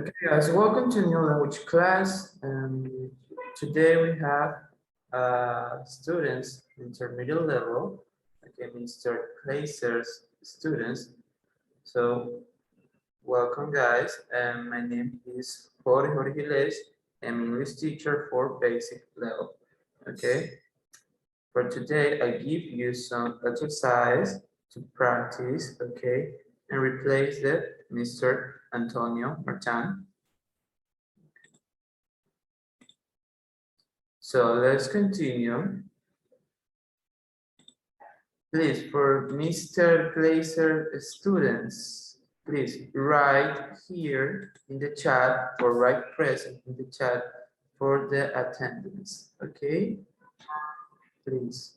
Okay, guys, welcome to new language class. Today we have students intermediate level. Okay, Mr. Placer's students. So welcome, guys. My name is Jorge Giles. I'm English teacher for basic level. Okay. For today, I give you some exercise to practice. Okay, and replace the Mr. Antonio Martin. So let's continue. Please, for Mr. Glazer students, please write here in the chat or write present in the chat for the attendance, okay? Please.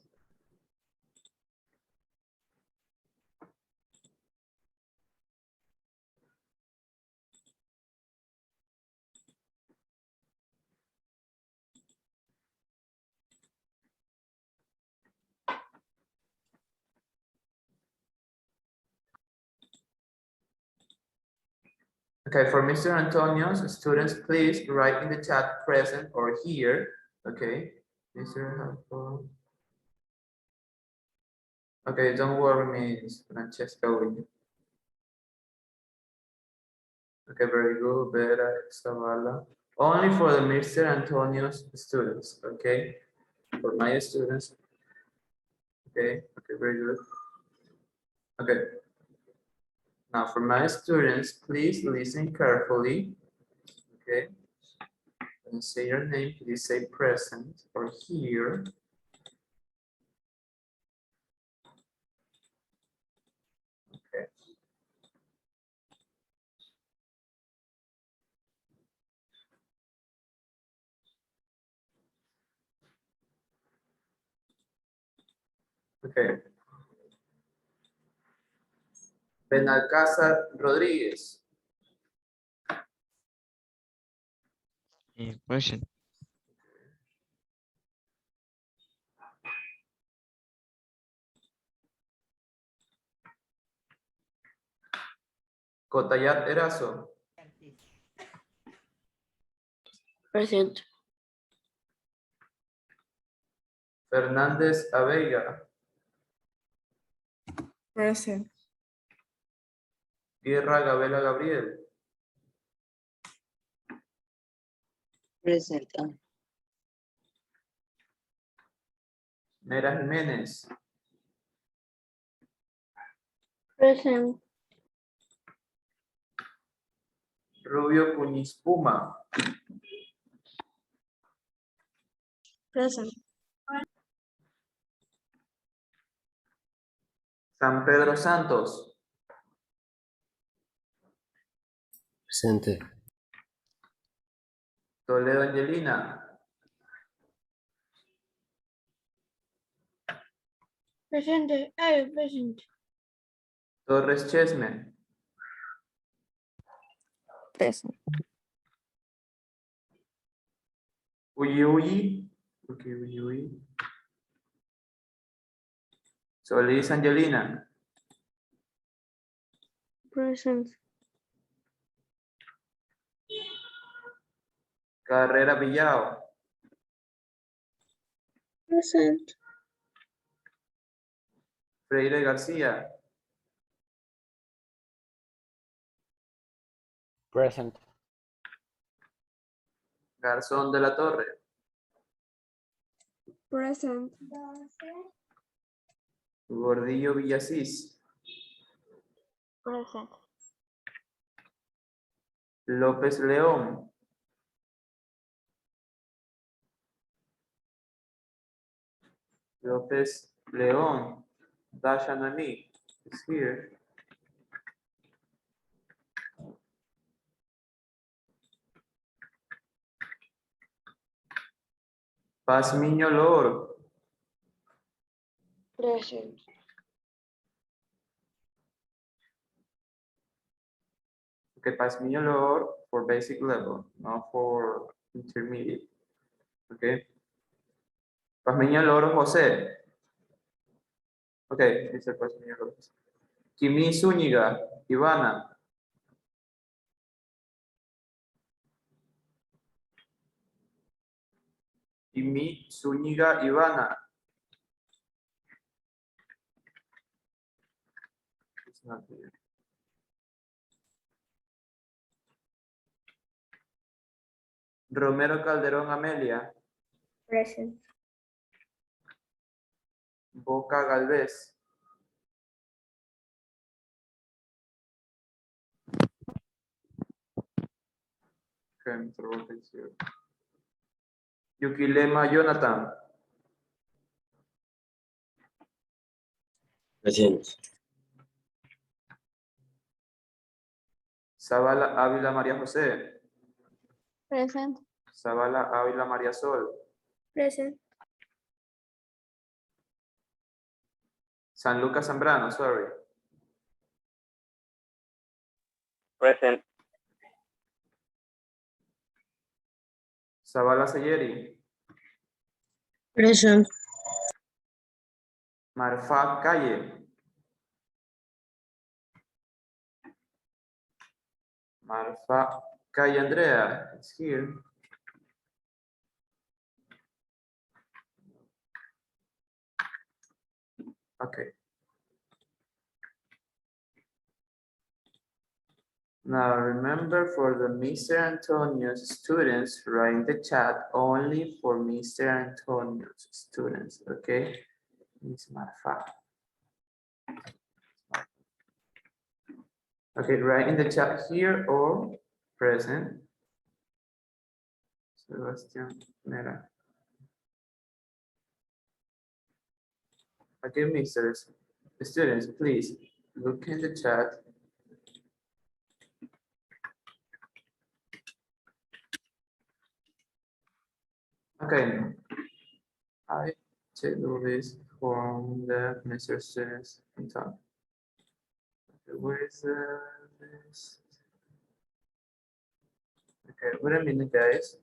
Okay, for Mr. Antonio's students, please write in the chat present or here, okay? Mr. Okay, don't worry, Miss Francesca. Okay, very good, Vera, Zavala. Only for the Mr. Antonio's students, okay? For my students. Okay, very good. Okay. Now for my students, please listen carefully. Okay. When you say your name, please say present or here. Okay. Okay. Benalcázar Rodríguez. Present. Cotayat Erazo. Present. Fernández Aveiga. Present. Guerra Gabela Gabriel. Present. Mera Jiménez. Present. Rubio Puñispuma. Present. San Pedro Santos. Presente. Toledo Angelina. Presente. Present. Torres Chesme. Present. Uyuyi. Okay, Uyuyi. Solís Angelina. Present. Carrera Villao. Present. Freire García. Present. Garzón de la Torre. Present. Gordillo Villasís. Present. López León. López León. Dasha Nani is here. Pazmiño Lor. Present. Okay, Pazmiño Lor for basic level, not for intermediate. Okay. Pazmiño Lor José. Okay, dice Pazmiño Lor. Kimi Zúñiga, Ivana. Imi Zúñiga Ivana. It's not here. Romero Calderón Amelia. Present. Boca Galvez. Okay, Mr. Boca is here. Yukilema Jonathan. Present. Zavala Ávila María José. Present. Zavala Ávila María Sol. Present. San Lucas Zambrano, sorry. Present. Zavala Sayeri. Present. Marfa Calle. Marfa Calle Andrea, it's here. Okay. Now remember, for the Mr. Antonio's students, write in the chat only for Mr. Antonio's students, okay? Miss Marfa. Okay, write in the chat here or present. Sebastian Mera. Okay, misters, students, please look in the chat. Okay, I take this from the Mr. Students in time. Okay, where is this? Okay, wait a minute, guys.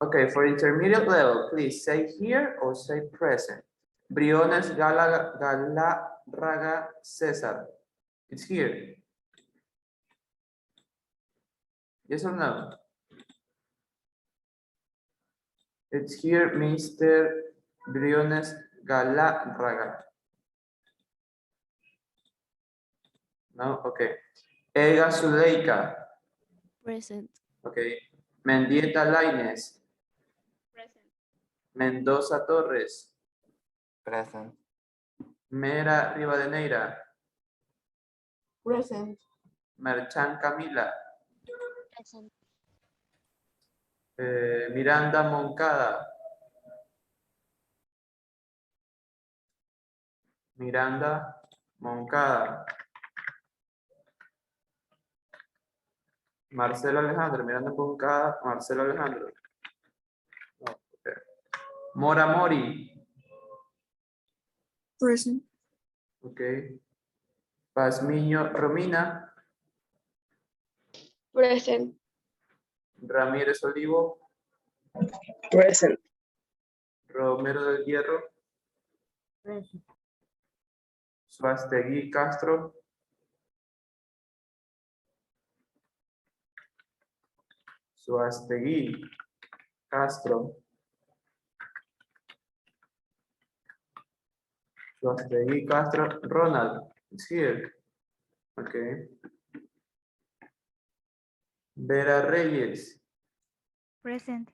Okay, for intermediate level, please say here or say present. Briones Galarraga Cesar. It's here. Yes or no? It's here, Mr. Briones Galarraga. No, okay. Ega Zuleika. Present. Okay. Mendieta Lainez. Present. Mendoza Torres. Present. Mera Rivadeneira. Present. Merchan Camila. Present. Miranda Moncada. Miranda Moncada. Marcelo Alejandro. Miranda Moncada. Marcelo Alejandro. No, okay. Mora Mori. Present. Okay. Pazmiño Romina. Present. Ramírez Olivo. Present. Romero del Hierro. Present. Suastegui Castro. Suastegui Castro. Suastegui Castro. Ronald is here. Okay. Vera Reyes. Present.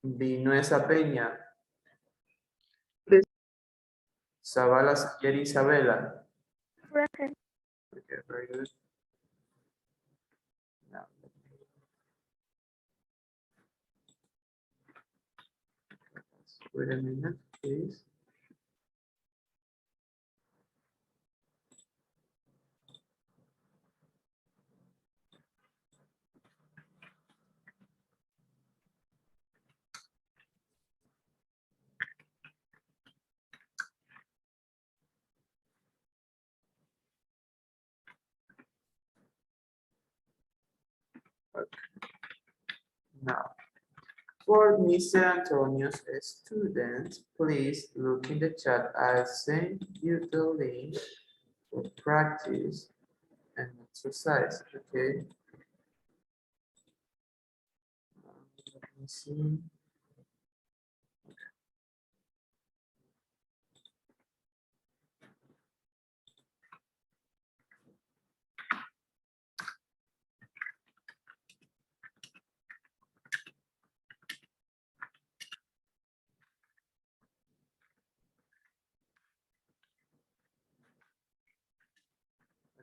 Vinuesa Peña. Present. Zavala Sayeri Isabela. Present. Okay, very good. Now, wait a minute, please. Okay. Now, for Mr. Antonio's students, please look in the chat. I sent you the link for practice and exercise. Okay. Let me see.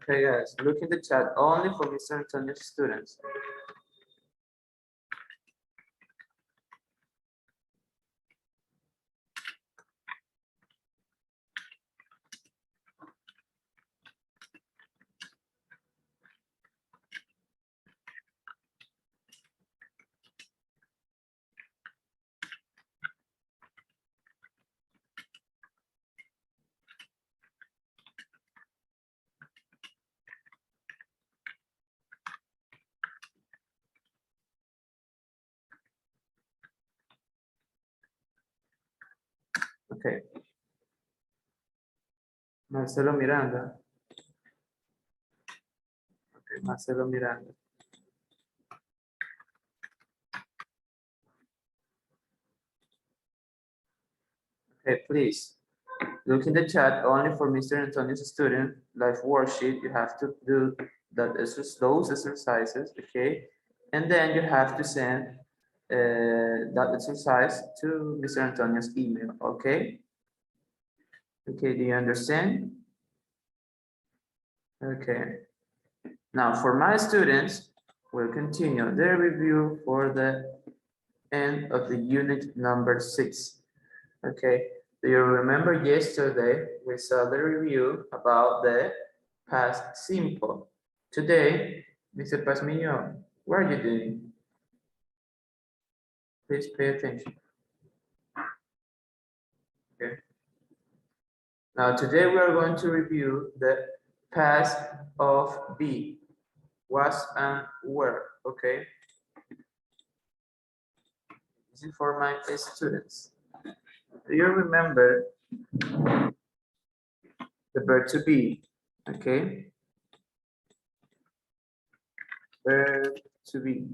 Okay, guys, look in the chat only for Mr. Antonio's students. Okay. Marcelo Miranda. Okay, Marcelo Miranda. Okay, please. Look in the chat only for Mr. Antonio's student life worksheet. You have to do those exercises, okay? And then you have to send that exercise to Mr. Antonio's email, okay? Okay, do you understand? Okay. Now for my students, we'll continue their review for the end of the unit number 6. Okay, do you remember yesterday we saw the review about the past simple? Today, Mr. Pasmiño, what are you doing? Please pay attention. Okay. Now today we are going to review the past of be, was and were. Okay. This is for my students. Do you remember the verb to be? Okay. Verb to be.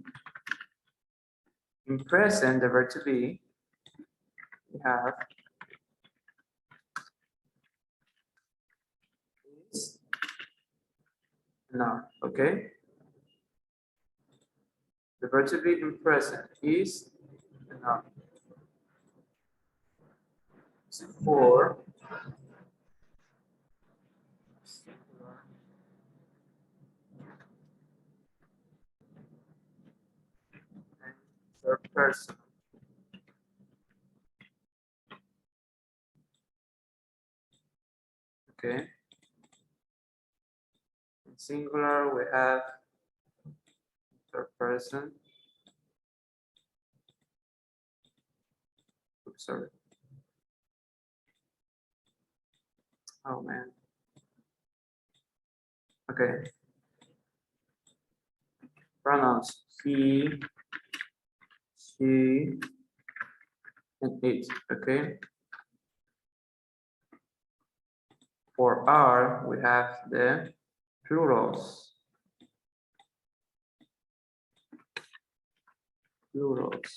In present, the verb to be, we have is now, okay? The verb to be in present is now. For third person. Okay. In singular, we have third person. Oops, sorry. Oh man. Okay. Pronouns he, she, and it. Okay. For are, we have the plurals. Plurals.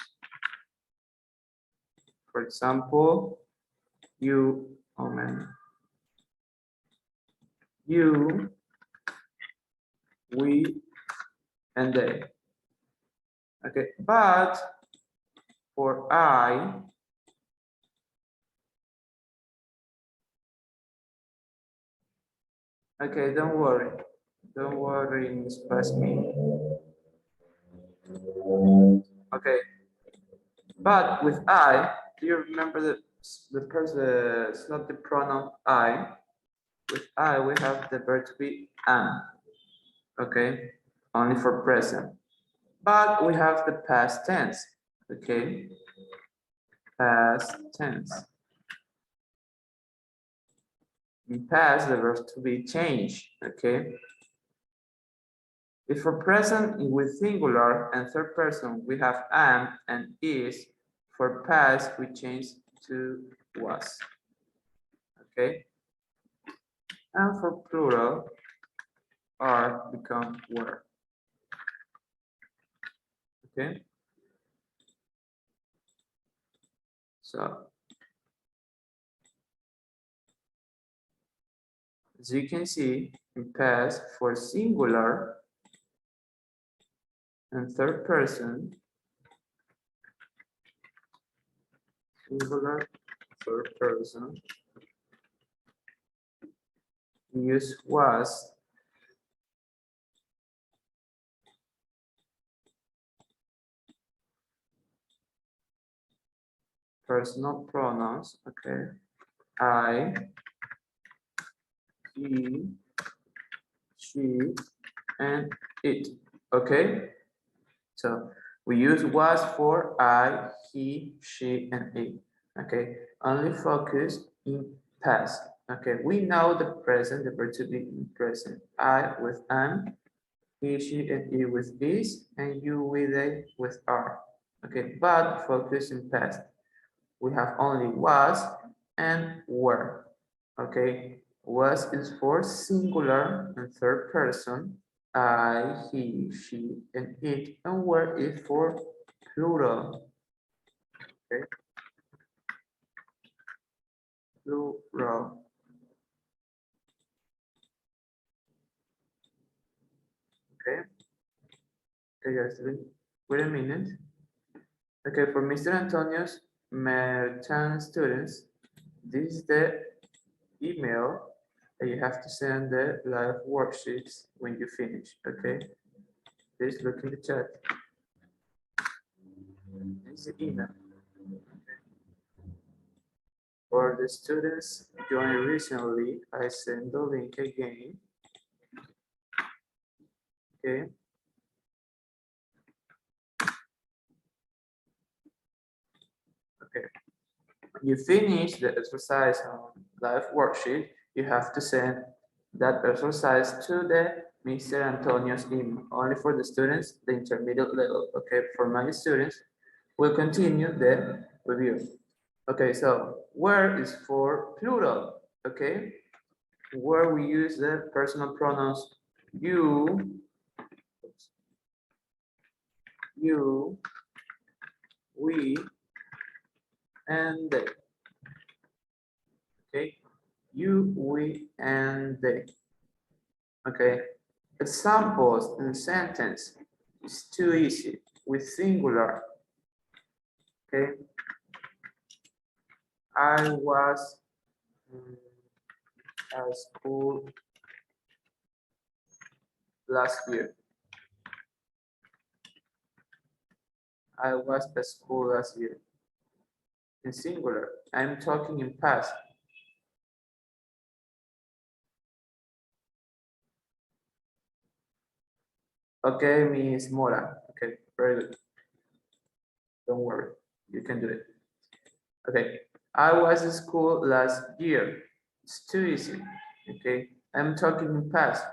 For example, you, oh man. You, we, and they. Okay, but for I, okay, don't worry, Miss Pasmi. Okay, but with I, do you remember the person? It's not the pronoun I. With I, we have the verb to be am. Okay, only for present. But we have the past tense. Okay, past tense. In past, the verb to be changed. Okay. If for present with singular and third person, we have am and is. For past, we change to was. Okay. And for plural, are become were. Okay. So as you can see, in past for singular and third person, singular, third person, we use was, personal pronouns, okay, I, he, she, and it, okay? So we use was for I, he, she, and it, okay? Only focus in past, okay? We know the present, the verb to be in present. I with am, he, she, and it with is, and you with a with are, okay? But focus in past. We have only was and were, okay? Was is for singular and third person. I, he, she, and it, and were is for plural, okay? Plural. Okay. Okay, guys, wait a minute. Okay, for Mr. Antonio's Merchant students, this is the email that you have to send the live worksheets when you finish, okay? Please look in the chat. This is the email. For the students joined recently, I send the link again. Okay. Okay. When you finish the exercise on live worksheet, you have to send that exercise to the Mr. Antonio's email, only for the students, the intermediate level. Okay, for my students, we'll continue the review. Okay, so where is for plural, okay? Where we use the personal pronouns you, we, and they. Okay, you, we, and they. Okay, examples in sentence is too easy with singular. Okay, I was at school last year. I was at school last year. In singular, I'm talking in past. Okay, Miss Mora. Okay, very good. Don't worry, you can do it. Okay, I was at school last year. It's too easy. Okay, I'm talking in past.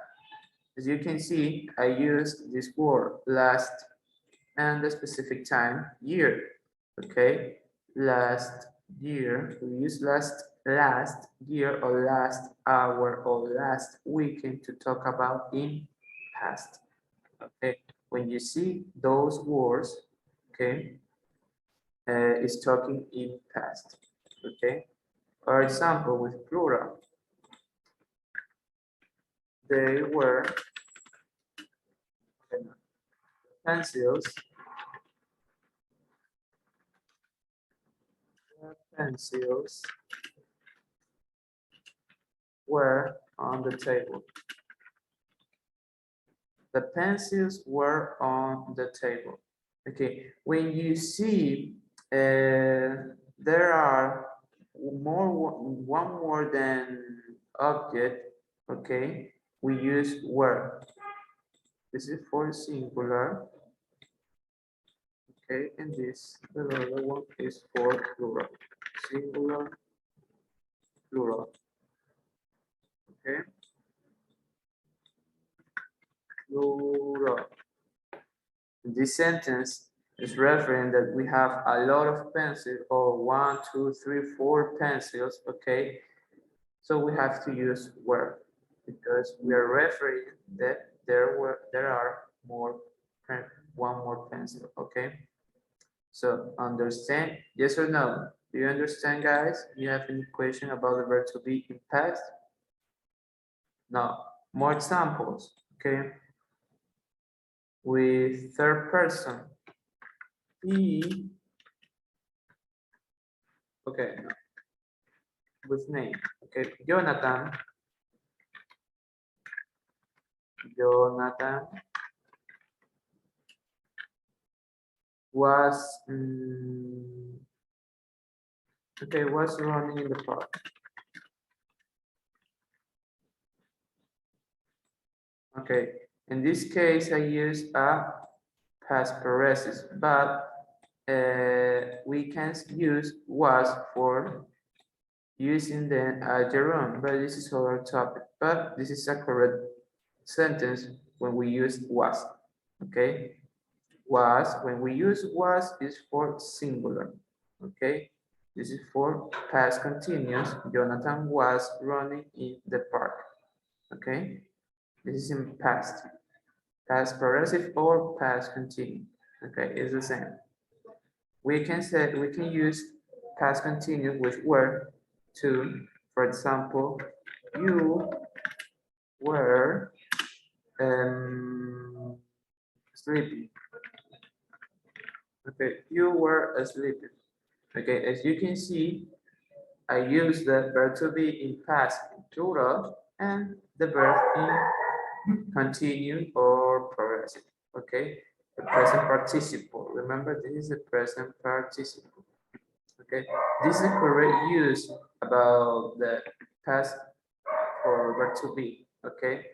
As you can see, I used this word last and the specific time, year. Okay, last year, we use last year or last hour or last weekend to talk about in past. Okay, when you see those words, okay, it's talking in past. Okay, for example, with plural, they were pencils. Pencils were on the table. The pencils were on the table. Okay, when you see there are one more than object, okay, we use were. This is for singular. Okay, and this, the other one is for plural. Singular, plural. Okay, plural. This sentence is referring that we have a lot of pencils, or 1, 2, 3, 4 pencils, okay? So we have to use were. because we are referring that there are one more pencil, okay? So understand, yes or no? Do you understand, guys? Do you have any question about the verb to be in past? No, more examples, okay? With third person, he, okay, no. With name, okay? Jonathan was, okay, was running in the park. Okay, in this case, I use a past progressive, but we can use was for using the gerund, but this is other topic. But this is a correct sentence when we use was. Okay, was, when we use was, is for singular. Okay, this is for past continuous. Jonathan was running in the park. Okay, this is in past. Past progressive or past continuous. Okay, it's the same. We can use past continuous with were to, for example, you were sleeping. Okay, you were asleep. Okay, as you can see, I use the verb to be in past plural and the verb in continue or progressive. Okay, the present participle. Remember, this is the present participle. Okay, this is the correct use about the past for verb to be. Okay,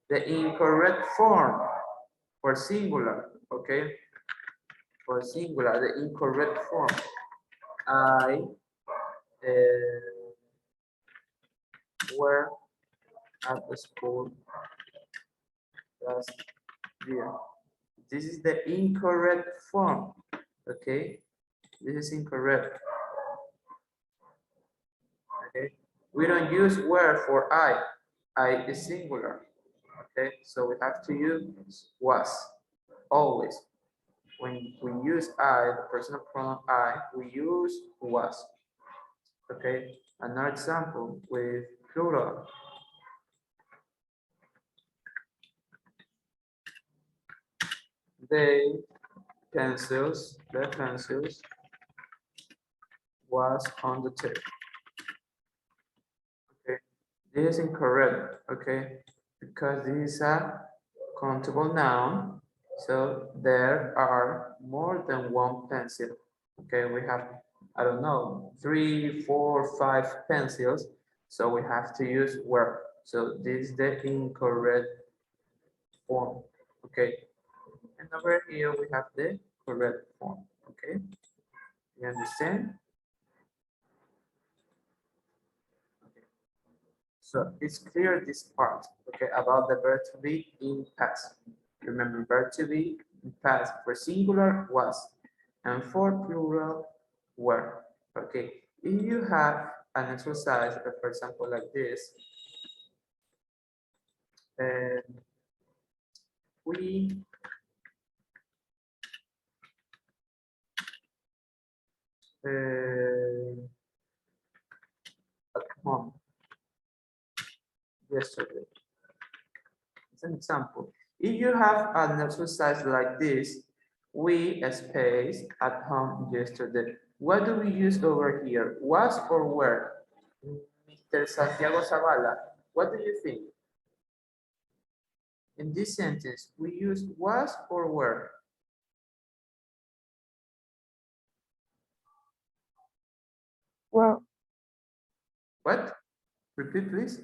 the incorrect form for singular. Okay, for singular, the incorrect form. I were at the school last year. This is the incorrect form. Okay, this is incorrect. Okay, we don't use were for I. I is singular. Okay, so we have to use was always. When we use I, the personal pronoun I, we use was. Okay, another example with plural. The pencils was on the table. Okay, this is incorrect, okay, because this is a countable noun, so there are more than one pencil. Okay, we have, I don't know, 3, 4, 5 pencils, so we have to use were. So this is the incorrect form. Okay, and over here we have the correct form. Okay, you understand? Okay. So it's clear this part, okay, about the verb to be in past. Remember, verb to be in past for singular was, and for plural were. Okay, if you have an exercise, for example, like this, and we at home yesterday. It's an example. If you have an exercise like this, we space at home yesterday. What do we use over here? Was or were? Mr. Santiago Zavala, what do you think? In this sentence, we use was or were? Well, What? Repeat, please.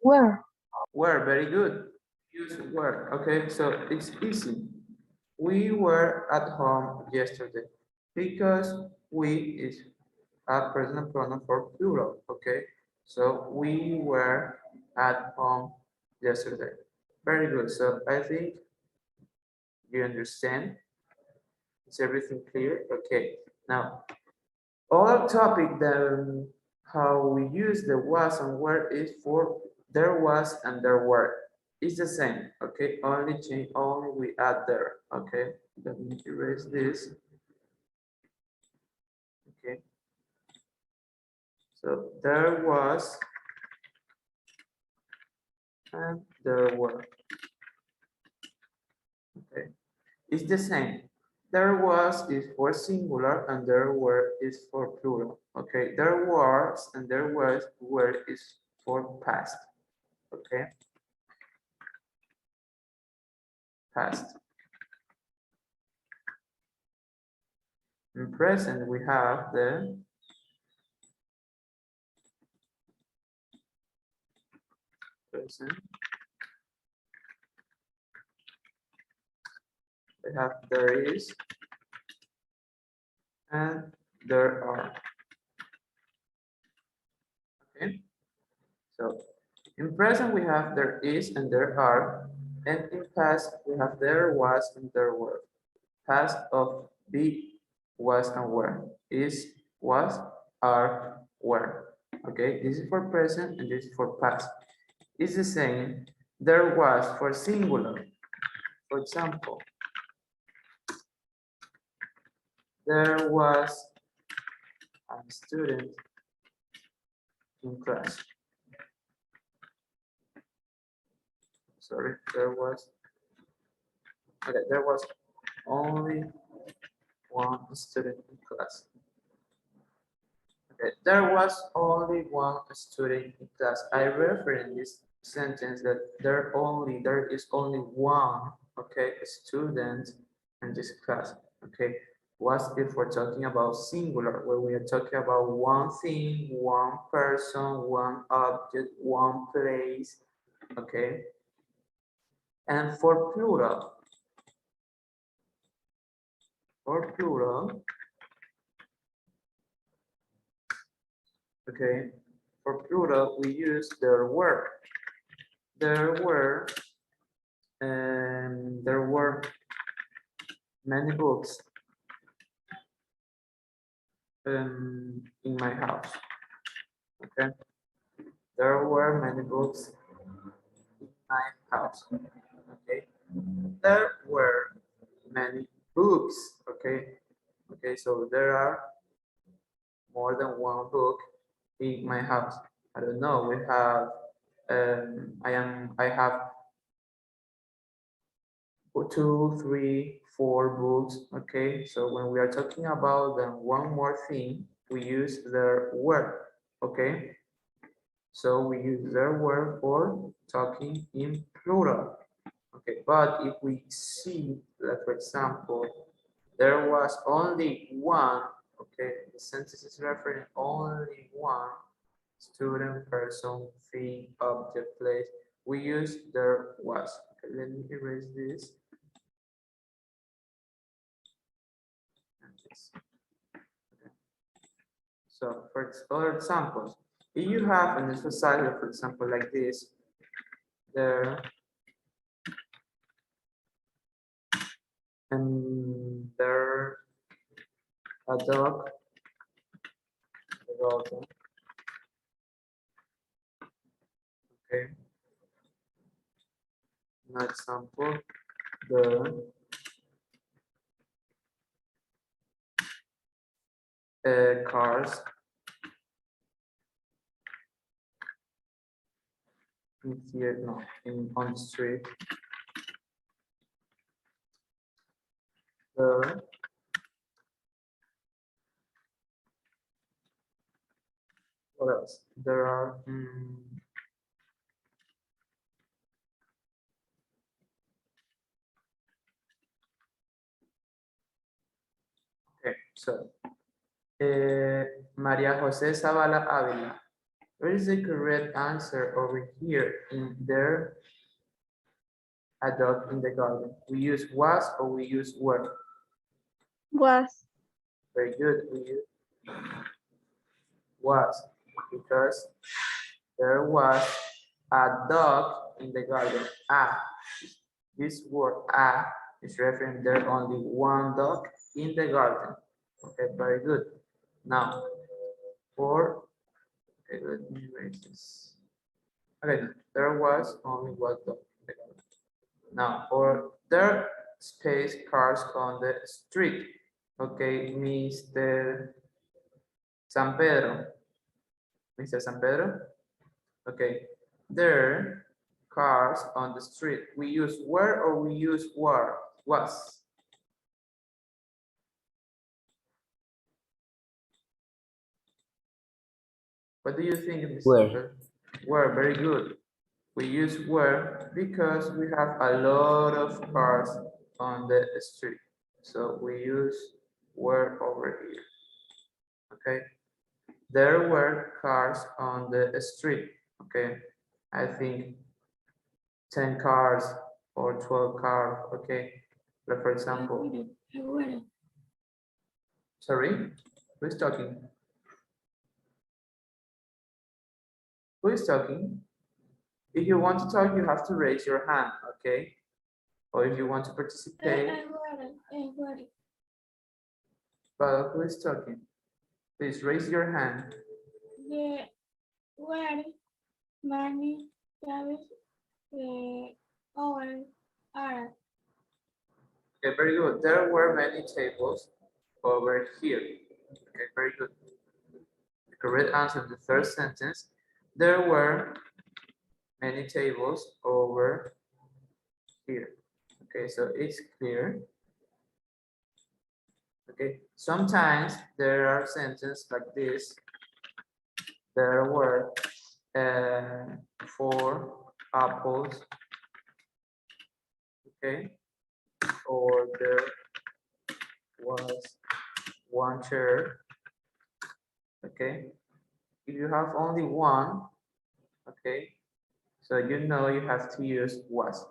where? Were, very good. Use were. Okay, so it's easy. We were at home yesterday because we is a personal pronoun for plural. Okay, so we were at home yesterday. Very good. So I think you understand. Is everything clear? Okay. Now, other topic that how we use the was and were is for there was and there were. It's the same, okay? Only change, only we add there, okay? Let me erase this. Okay. So there was and there were. Okay. It's the same. There was is for singular and there were is for plural. Okay. There was and there was were is for past. Okay. Past. In present we have the present. We have there is and there are. Okay. So in present we have there is and there are, and in past we have there was and there were. Past of be, was and were, is, was, are, were. Okay, this is for present and this is for past. It's the same. There was for singular. For example, there was a student in class. Sorry, there was only one student in class. Okay, there was only one student in class. I refer in this sentence that there is only one, okay, student in this class. Okay, what if we're talking about singular, where we are talking about one thing, one person, one object, one place, okay? And for plural, okay, for plural, we use there were. There were many books in my house. Okay, there were many books in my house. Okay, there were many books. Okay, okay, so there are more than one book in my house. I don't know. We have. I have 2, 3, 4 books. Okay, so when we are talking about then one more thing, we use the were. Okay, so we use the were for talking in plural. Okay, but if we see that, for example, there was only one, okay, the sentence is referring only one student, person, thing, object, place, we use there was. Okay, let me erase this. Okay. So for other examples, if you have an exercise, for example, like this, there and there a dog, okay. An example, the cars in here, no, on the street. The what else? There are okay, so Maria Jose Zavala Avila. What is the correct answer over here in there? A dog in the garden. We use was or we use were? Was. Very good. We use was because there was a dog in the garden. This word is referring there only one dog in the garden. Okay, very good. Now for Okay, let me erase this. Okay, there was only one dog. Now, for there space cars on the street. Okay, Mr. San Pedro. Mr. San Pedro. Okay, there cars on the street. We use were or we use were? Was. What do you think, Mr. Were. San Pedro? Were, very good. We use were because we have a lot of cars on the street. So we use were over here. Okay. There were cars on the street. Okay. I think 10 cars or 12 cars. Okay. But for example, sorry, who is talking? Who is talking? If you want to talk, you have to raise your hand, okay? Or if you want to participate. But who is talking? Please raise your hand. There were many tables over are. Okay, very good. There were many tables over here. Okay, very good. The correct answer in the third sentence. There were many tables over here. Okay, so it's clear. Okay, sometimes there are sentences like this. There were 4 apples. Okay, or there was 1 chair. Okay, if you have only one, okay, so you know you have to use was.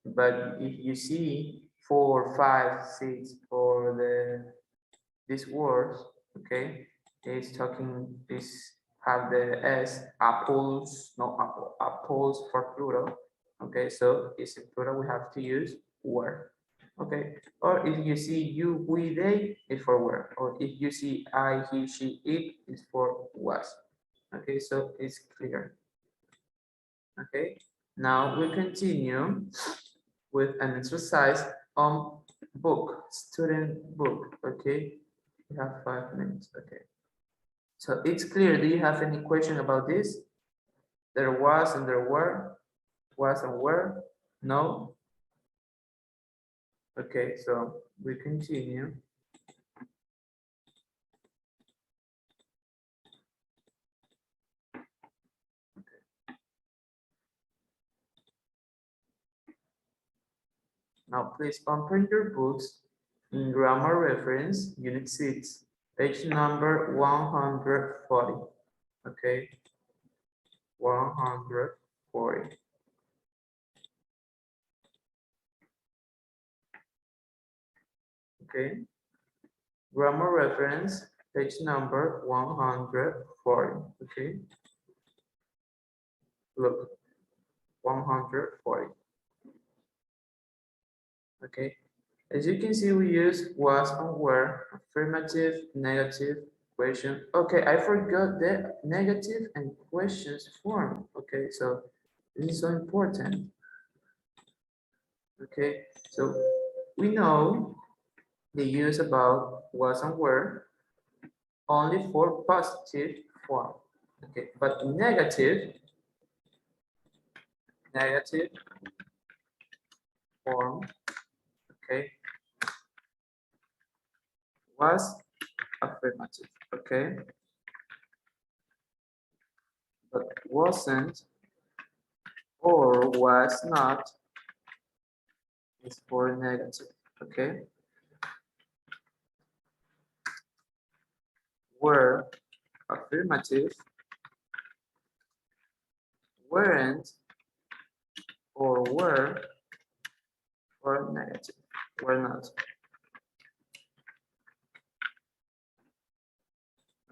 But if you see 4, 5, 6 for these words, okay, it's talking, this have the s, apples, no apple, apples for plural. Okay, so it's in plural, we have to use were. Okay, or if you see you, we, they, it's for were, or if you see I, he, she, it, is for was. Okay, so it's clear. Okay, now we continue with an exercise on book, student book. Okay, we have 5 minutes. Okay, so it's clear. Do you have any question about this? There was and there were, was and were, no? Okay, so we continue. Now please open your books in grammar reference, unit 6, page number 140. Okay, 140. Okay, grammar reference, page number 140. Okay, look, 140. Okay, as you can see, we use was and were, affirmative, negative, question. Okay, I forgot the negative and questions form. Okay, so this is so important. Okay, so we know the use about was and were only for positive form. Okay, but negative form, okay, was affirmative, okay, but wasn't or was not is for negative, okay. Were affirmative, weren't or were for negative, were not.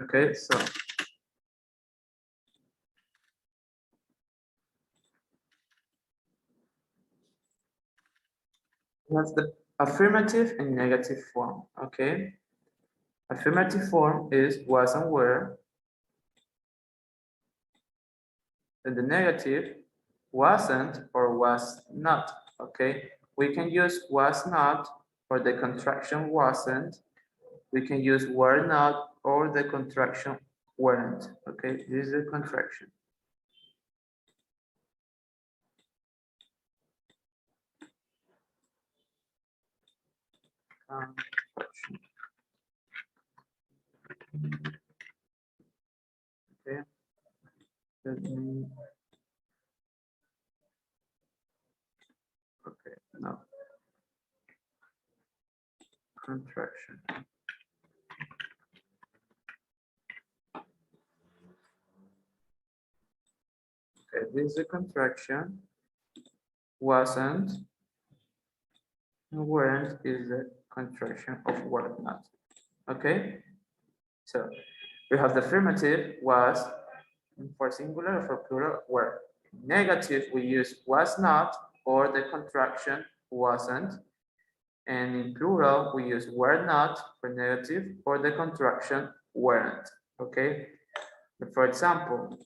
Okay, so that's the affirmative and negative form. Okay, affirmative form is was and were. then the negative wasn't or was not, okay? We can use was not or the contraction wasn't. We can use were not or the contraction weren't, okay? This is the contraction. Contraction. Okay. Let me. Okay, no. Contraction. Okay, this is a contraction. Wasn't. Weren't is the contraction of were not. Okay. So we have the affirmative was for singular or for plural were. Negative we use was not or the contraction wasn't. And in plural we use were not for negative or the contraction weren't. Okay. But for example,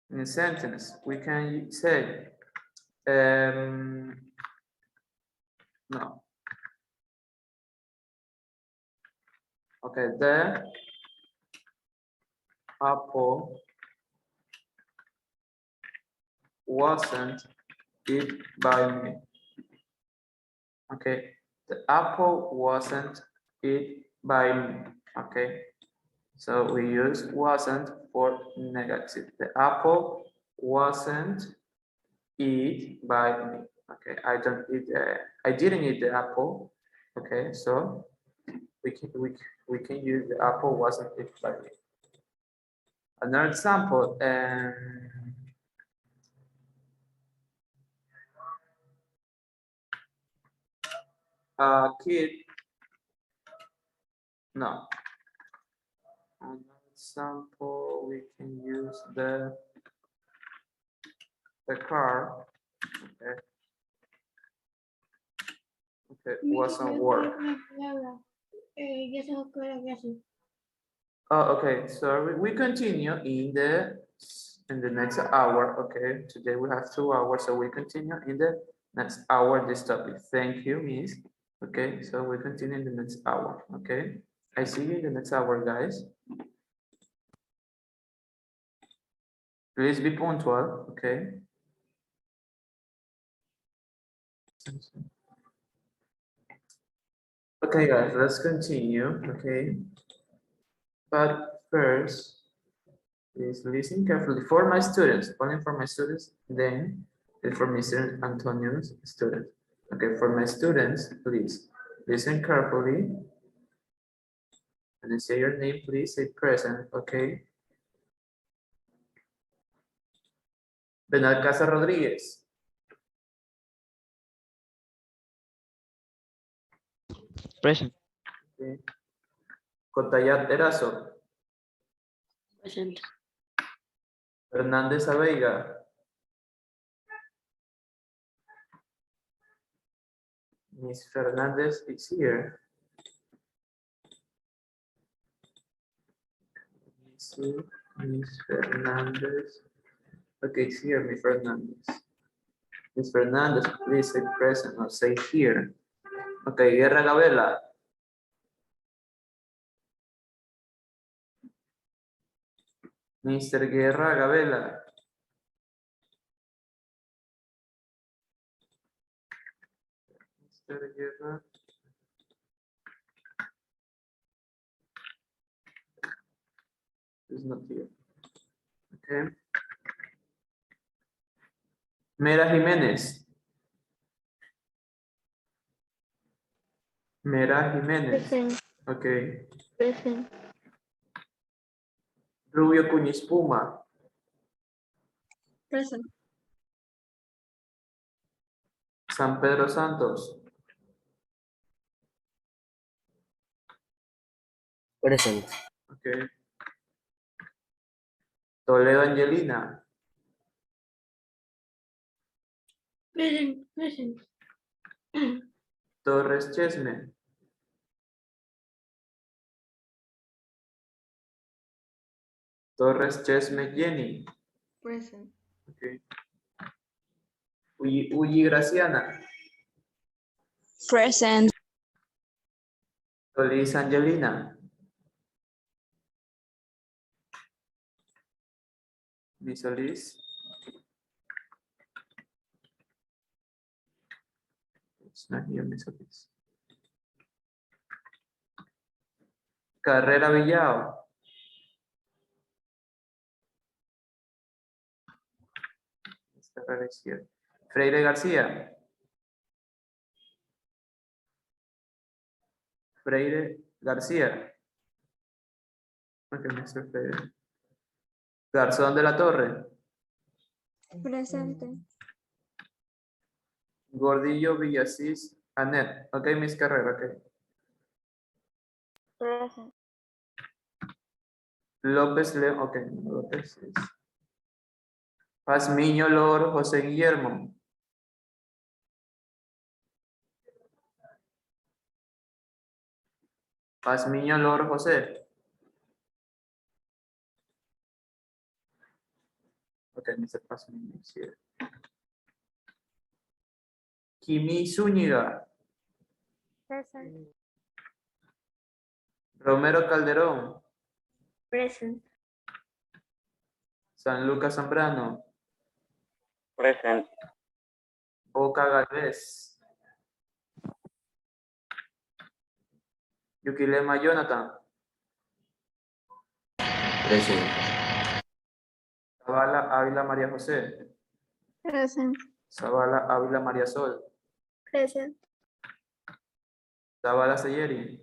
in a sentence we can say no. Okay, the apple wasn't eaten by me. Okay, the apple wasn't eaten by me. Okay, so we use wasn't for negative. The apple wasn't eaten by me. Okay, I didn't eat the apple. Okay, so we can use the apple wasn't eaten by me. Another example, a kid, no. Another example, we can use the car. Okay. Okay, wasn't work. Ya se os queda que así. Oh, okay. So we continue in the next hour. Okay. Today we have 2 hours, so we continue in the next hour this topic. Thank you, Miss. Okay, so we continue in the next hour. Okay. I see you in the next hour, guys. Please be punctual. Okay. Okay, guys, let's continue. Okay. But first, please listen carefully for my students, only for my students, then for Mr. Antonio's students. Okay, for my students, please listen carefully. And then say your name, please say present, okay? Benalcázar Rodríguez. Present. Okay. Cotayat Erazo. Present. Hernández Aveiga. Miss Fernandez is here. Miss Fernandez. Okay, it's here, Miss Fernandez. Miss Fernandez, please say present or say here. Okay, Guerra Gabela. Mr. Guerra Gabela. Mr. Guerra. Is not here. Okay. Mera Jiménez. Mera Jiménez. Present. Okay. Present. Rubio Cuñiz Puma. Present. San Pedro Santos. Present. Okay. Toledo Angelina. Present. Present. Torres Chesme. Torres Chesme Jenny. Present. Okay. Uyi Graciana. Present. Solis Angelina. Miss Solis. It's not here, Miss Solis. Carrera Villao. Miss Carrera is here. Freire García. Freire García. Okay, Mr. Freire. Garzón de la Torre. Presente. Gordillo Villasís Anet. Ok, Miss Carrera, ok. Presente. López León, ok, López es. Pazmiño Lor José Guillermo. Pazmiño Lor José. Ok, Mr. Pazmiño is here. Kimi Zúñiga. Presente. Romero Calderón. Presente. San Lucas Zambrano. Present. Boca Galvez. Yuquilema Jonathan. Present. Zavala Ávila María José. Presente. Zavala Ávila María Sol. Presente. Zavala Seyeri.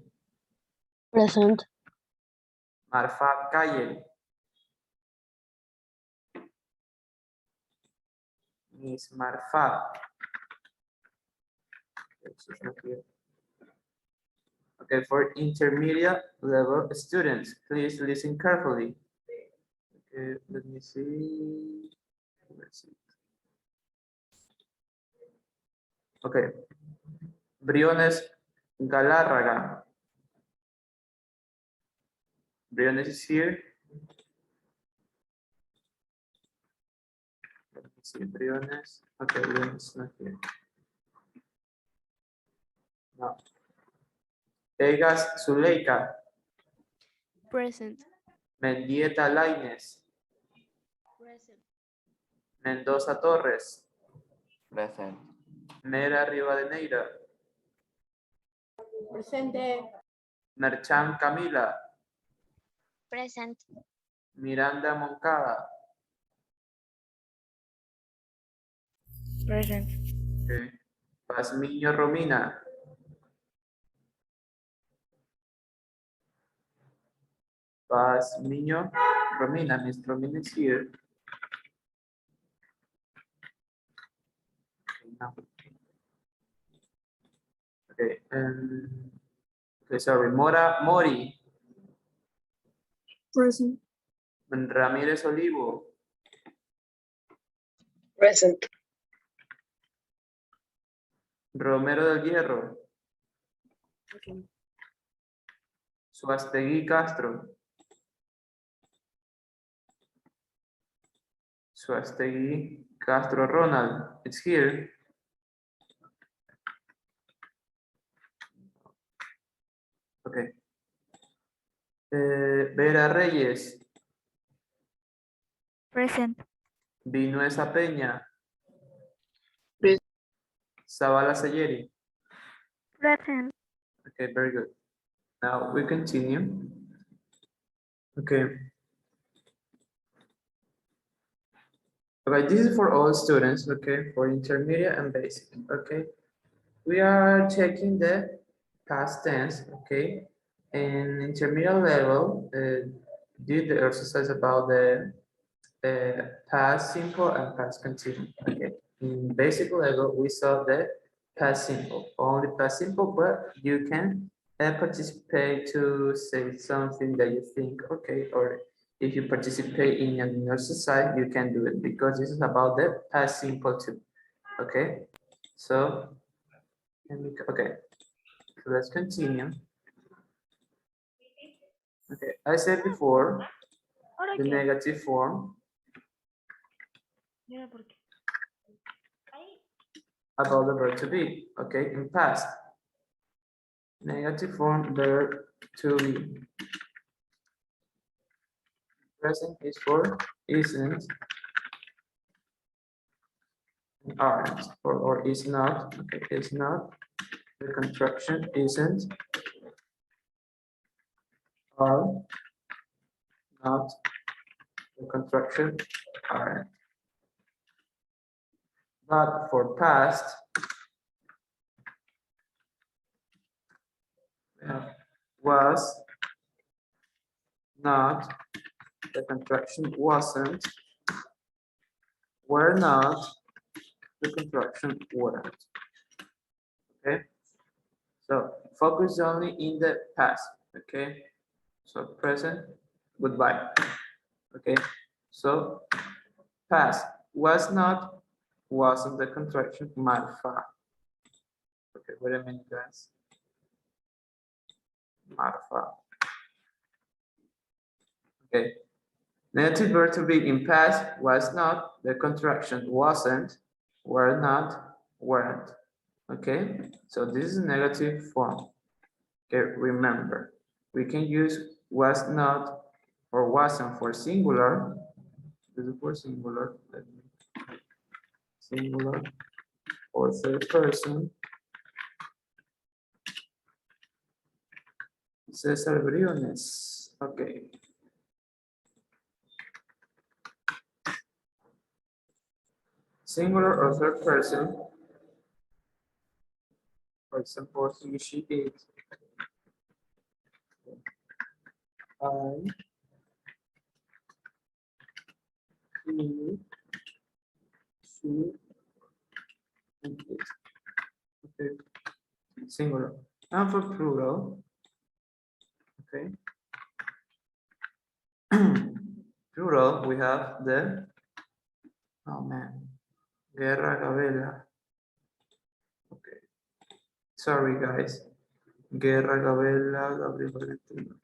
Present. Marfa Calle. Miss Marfa. She's not here. Okay, for intermediate level students, please listen carefully. Okay, let me see. Let's see. Okay. Briones Galárraga. Briones is here. Let me see, Briones. Okay, Briones is not here. No. Vegas Zuleika. Present. Mendieta Lainez. Present. Mendoza Torres. Present. Mera Rivadeneira. Presente. Merchan Camila. Present. Miranda Moncada. Present. Okay. Pazmiño Romina. Pazmiño Romina. Miss Romina is here. Okay, okay, sorry. Mori. Present. Ramírez Olivo. Present. Romero del Hierro. Suastegui Castro. Suastegui Castro Ronald. It's here. Okay. Vera Reyes. Present. Vinuesa Peña. Present. Zavala Seyeri. Present. Okay, very good. Now we continue. Okay. Okay, this is for all students, okay, for intermediate and basic, okay. We are checking the past tense, okay. In intermediate level, did the exercise about the past simple and past continuous, okay. In basic level, we saw the past simple, only past simple, but you can participate to say something that you think, okay, or if you participate in an exercise, you can do it because this is about the past simple too, okay. So, okay, so let's continue. Okay, I said before, the negative form. about the verb to be. Okay, in past. Negative form verb to be. Present is for isn't, aren't, or is not. Okay, is not. The contraction isn't, are not. The contraction aren't. But for past, we have was, not, the contraction wasn't, were not, the contraction weren't. Okay, so focus only in the past. Okay, so present, goodbye. Okay, so past was not, wasn't the contraction marfa. Okay, wait a minute, guys. Marfa. Okay, negative verb to be in past was not, the contraction wasn't, were not, weren't. Okay, so this is a negative form. Okay, remember, we can use was not or wasn't for singular. This is for singular. Singular or third person. Cesar Briones. Okay. Singular or third person. For example, he, she, it. I, he, she, and it. Okay. Singular. And for plural. Okay. Plural, we have the, oh man, Guerra Gabela. Okay. Sorry, guys. Guerra Gabela, Gabriel Valentino.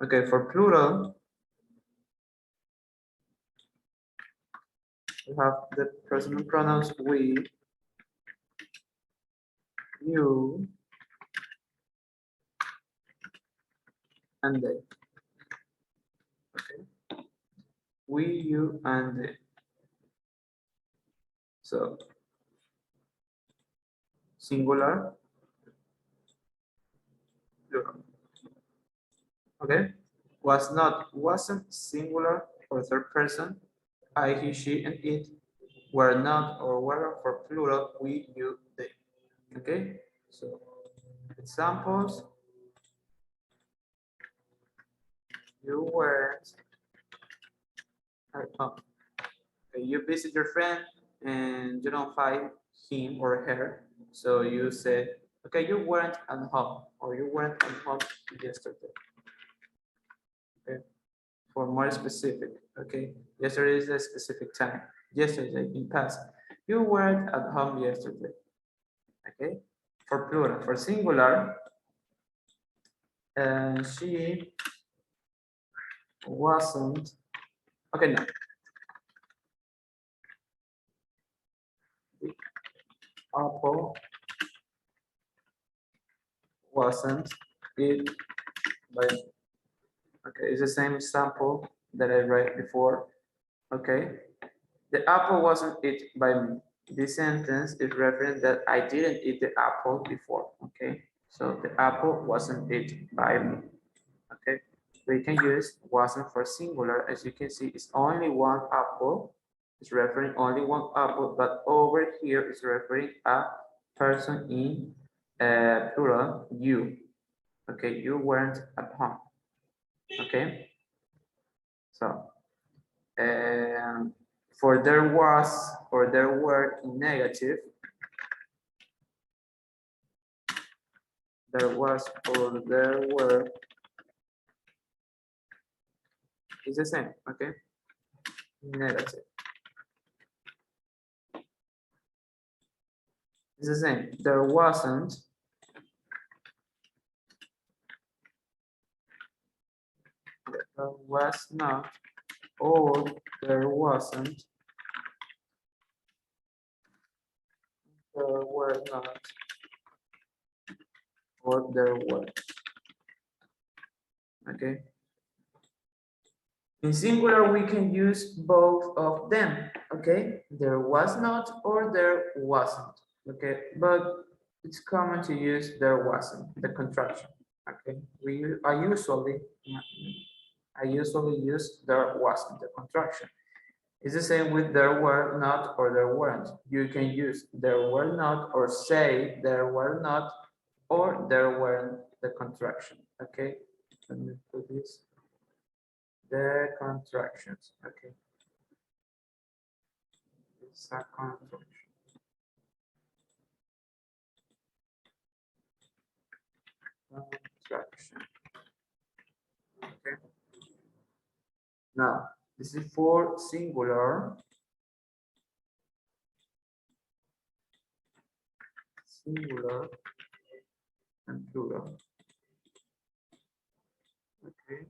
Okay, for plural, we have the personal pronouns we, you, and they. Okay. We, you, and they. So, singular, plural. Okay. Was not, wasn't singular for third person. I, he, she, and it. Were not or were for plural, we, you, they. Okay. So, examples. You weren't at home. Okay, you visit your friend and you don't find him or her. So you said, okay, you weren't at home or you weren't at home yesterday. Okay, for more specific, okay, yesterday is a specific time. Yesterday in past, you weren't at home yesterday. Okay, for plural, for singular, she wasn't. Okay, no. The apple wasn't it by. Okay, it's the same example that I read before. Okay, the apple wasn't eaten by me. This sentence is referring that I didn't eat the apple before. Okay, so the apple wasn't eaten by me. Okay, we can use wasn't for singular. As you can see, it's only one apple. It's referring only one apple, but over here is referring a person in plural, you. Okay, you weren't at home. Okay, so for there was or there were in negative, there was or there were is the same. Okay, negative. It's the same. There wasn't. There was not. or there wasn't, there were not, or there were. Okay. In singular, we can use both of them. Okay. There was not or there wasn't. Okay. But it's common to use there wasn't, the contraction. Okay. I usually use there wasn't, the contraction. It's the same with there were not or there weren't. You can use there were not or say there were not or there weren't, the contraction. Okay, let me put this. The contractions. Okay, it's a contraction. Contraction. Okay. Now this is for singular. Singular and plural. Okay.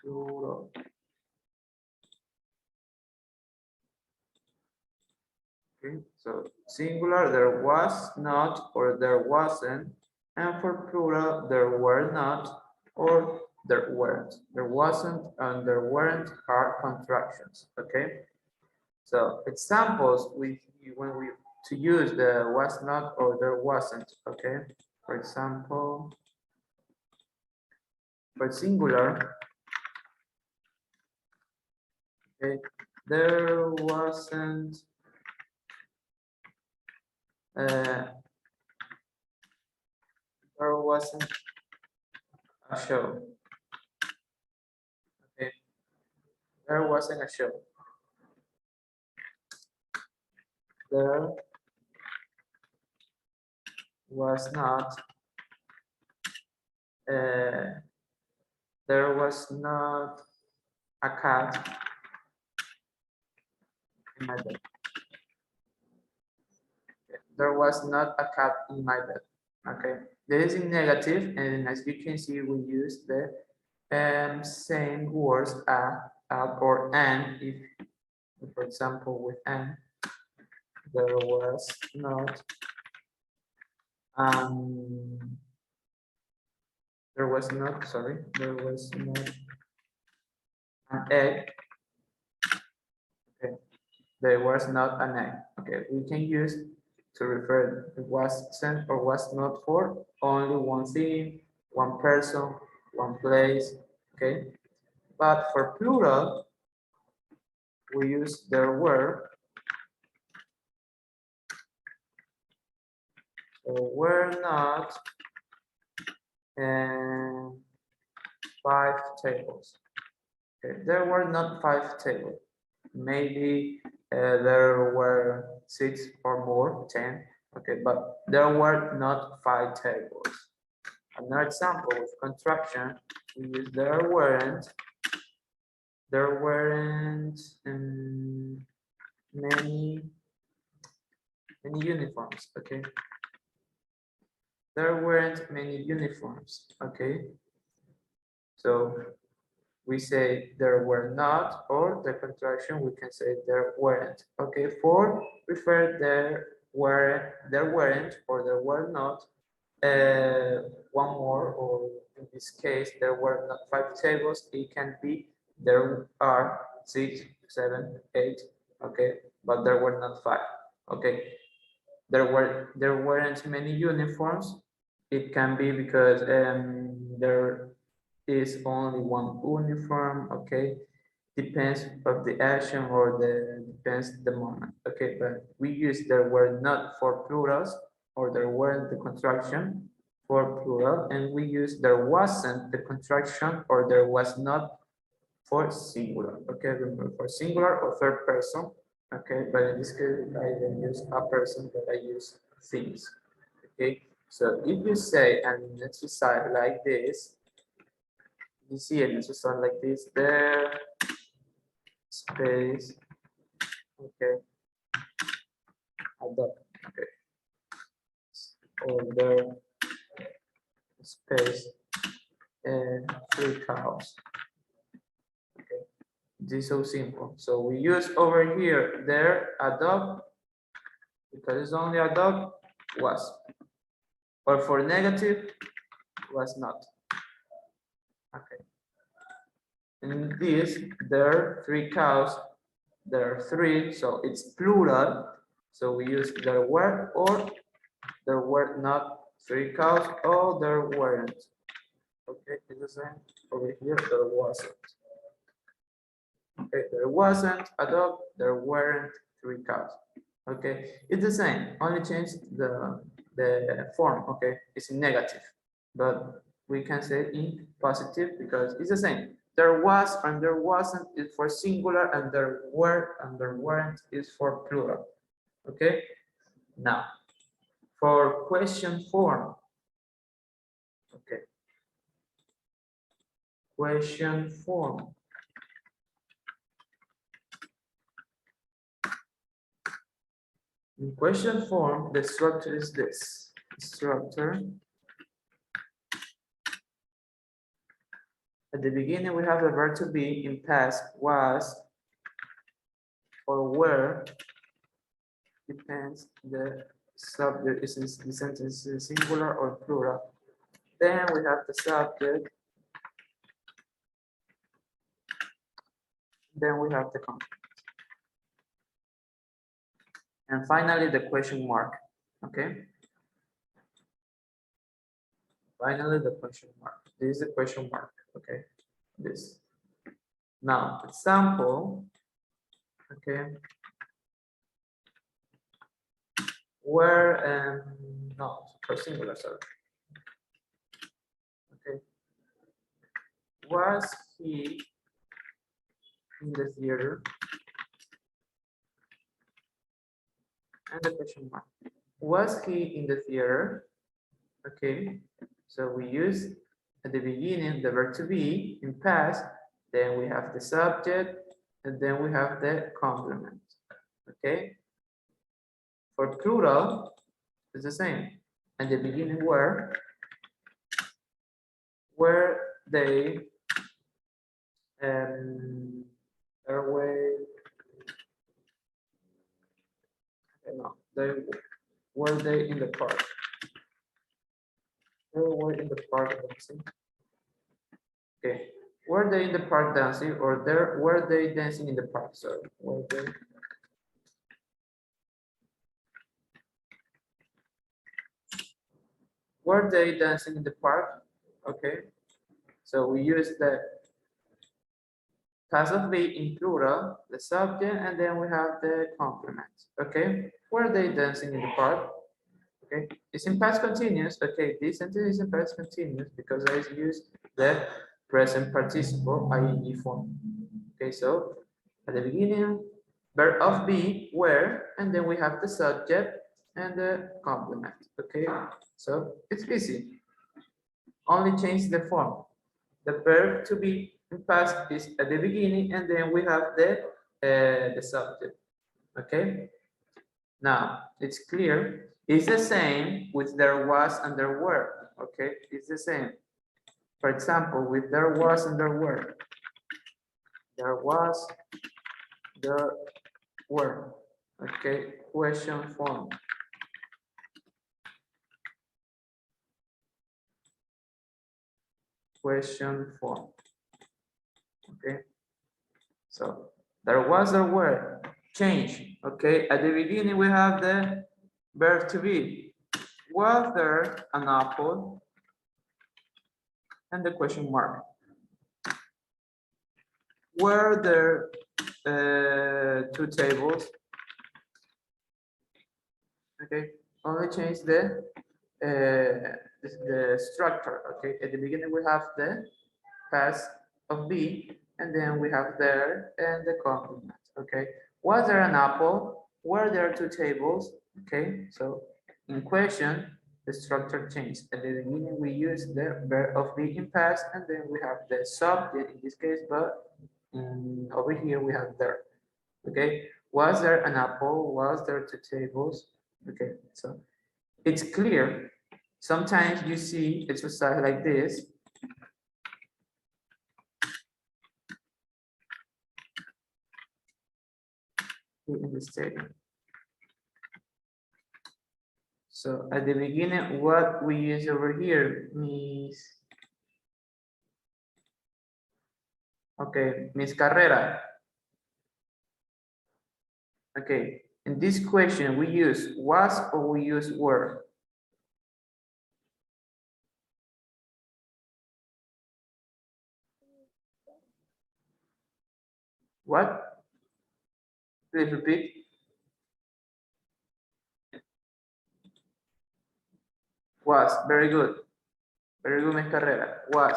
Plural. Okay, so singular, there was not or there wasn't, and for plural, there were not or there weren't. There wasn't and there weren't are contractions. Okay, so examples when we to use the was not or there wasn't. Okay, for example, for singular, okay, there wasn't. There wasn't a show. Okay, there wasn't a show. There was not. There was not a cat in my bed. There was not a cat in my bed. Okay, this is in negative, and as you can see, we use the same words or and. If, for example, with and, there was not. There was not. Sorry, there was not an egg. Okay, there was not an egg. Okay, we can use to refer it wasn't or was not for only one thing, one person, one place. Okay, but for plural, we use there were. There were not 5 tables. Okay, there were not 5 tables. Maybe there were 6 or more, 10. Okay, but there were not 5 tables. Another example with contraction, we use there weren't many uniforms. Okay, there weren't many uniforms. Okay, so we say there were not, or the contraction we can say there weren't. Okay, for refer there weren't or there were not. One more, or in this case there were not 5 tables. It can be there are 6, 7, 8. Okay, but there were not 5. Okay, there weren't many uniforms. It can be because there is only one uniform. Okay, depends of the action or depends the moment. Okay, but we use there were not for plurals, or there weren't the contraction for plural, and we use there wasn't the contraction or there was not for singular. Okay, remember for singular or third person. Okay, but in this case I don't use a person, but I use things. Okay, so if you say an exercise like this, you see an exercise like this, there space, okay, adopt, okay, or there space 3 cows. Okay, this is so simple. So we use over here there a dog because it's only a dog was, or for negative was not. Okay. In this, there are 3 cows. There are 3, so it's plural. So we use there were or there were not 3 cows or there weren't. Okay, it's the same over here. There wasn't. Okay, there wasn't a dog. There weren't 3 cows. Okay, it's the same. Only change the form. Okay, it's in negative, but we can say in positive because it's the same. There was and there wasn't is for singular, and there were and there weren't is for plural. Okay, now for question form. Okay, question form. In question form, the structure is this. Structure. At the beginning, we have the verb to be in past, was, or were. Depends the subject is the sentence is singular or plural. Then we have the subject. Then we have the complement. And finally, the question mark. Okay. Finally, the question mark. This is the question mark. Okay. This. Now, example. Okay. Where no, for singular, sorry. Okay. Was he in the theater? And the question mark. Was he in the theater? Okay. So we use at the beginning the verb to be in past, then we have the subject, and then we have the complement. Okay. For plural, it's the same. At the beginning were they were they in the park? They were in the park dancing. Okay. Were they in the park dancing, or were they dancing in the park? Sorry. Were they dancing in the park? Okay. So we use the passive be in plural, the subject, and then we have the complement. Okay. Were they dancing in the park? Okay. It's in past continuous. Okay. This sentence is in past continuous because I use the present participle ing form. Okay. So at the beginning, verb of be, were, and then we have the subject and the complement. Okay. So it's easy. Only change the form. The verb to be in past is at the beginning, and then we have the subject. Okay. Now it's clear. It's the same with there was and there were. Okay, it's the same. For example, with there was and there were. There was, there were. Okay, question form. Question form. Okay. So there was or were. Change. Okay. At the beginning we have the verb to be. Was there an apple? And the question mark. Were there 2 tables? Okay. Only change the structure. Okay. At the beginning we have the past of be, and then we have there and the complement. Okay. Was there an apple? Were there 2 tables? Okay. So in question, the structure changed. At the beginning, we use the verb of be in past, and then we have the subject in this case, but over here we have there. Okay. Was there an apple? Was there 2 tables? Okay. So it's clear. Sometimes you see exercise like this. In the stadium. So at the beginning, what we use over here means, okay, Miss Carrera. Okay, in this question, we use was or we use were? What? Please repeat. Was, very good. Very good, Miss Carrera. Was,